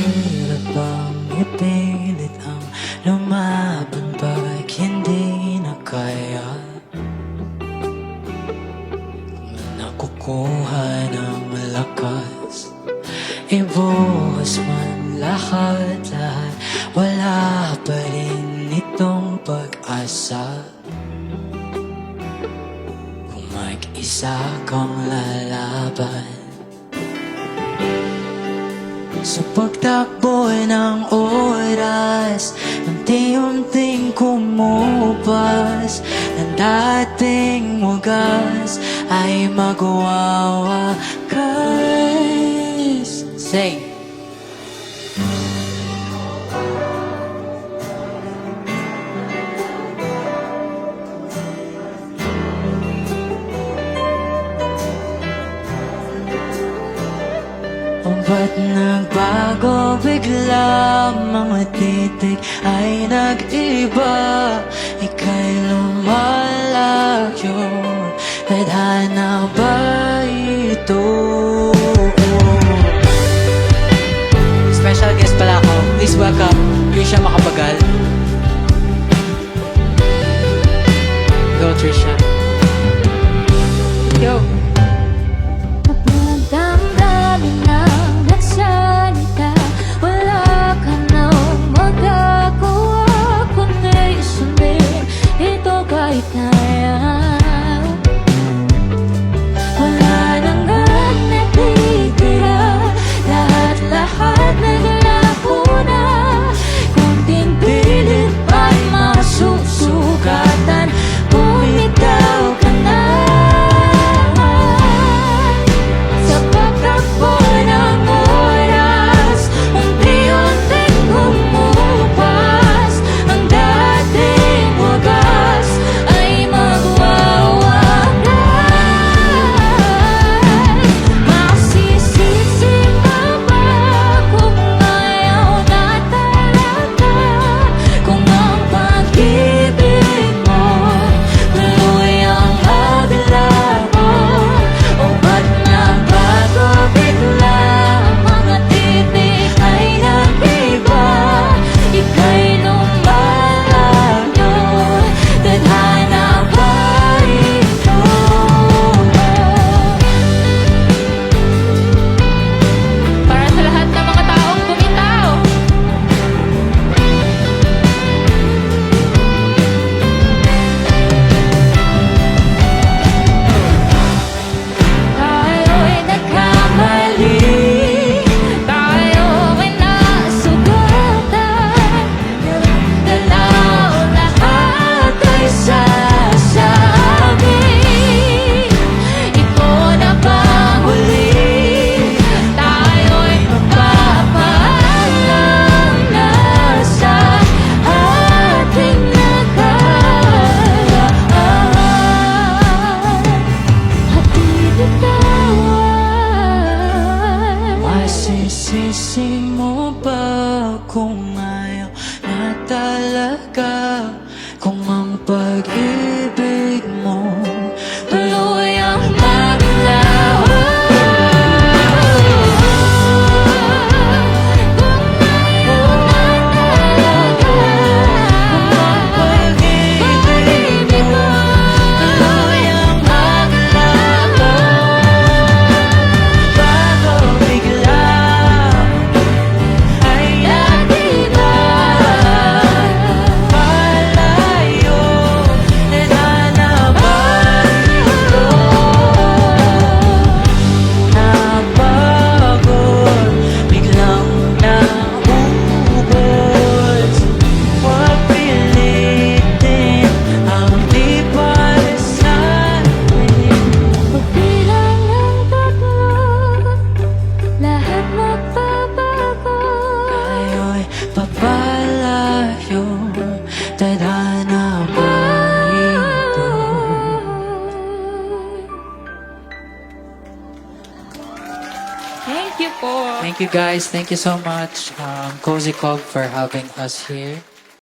Mahirap bang ipilit ang lumaban pag hindi na kaya? Nakukuha ng lakas, ibuhos man lahat-lahat, wala pa rin itong pag-asa. Kung mag-isa kang lalaban sa pagtakbo ng oras, unti-unting kumupas ng dating wagas ay magwawakas. Sing! Ba't nagbago bigla? Mga titik ay nag-iba, ika'y lumalayo. Tadhana ba ito? Special guest pala ako. Please welcome Trisha Macapagal. Go Trisha. Yo! Masisisi mo ba kung ayaw na talaga? Kung ang pag-ibig mo tuloy ang maglaho? Papalayo, tadhana ba ito? Thank you po. Thank you guys, thank you so much Cozy Cog for having us here.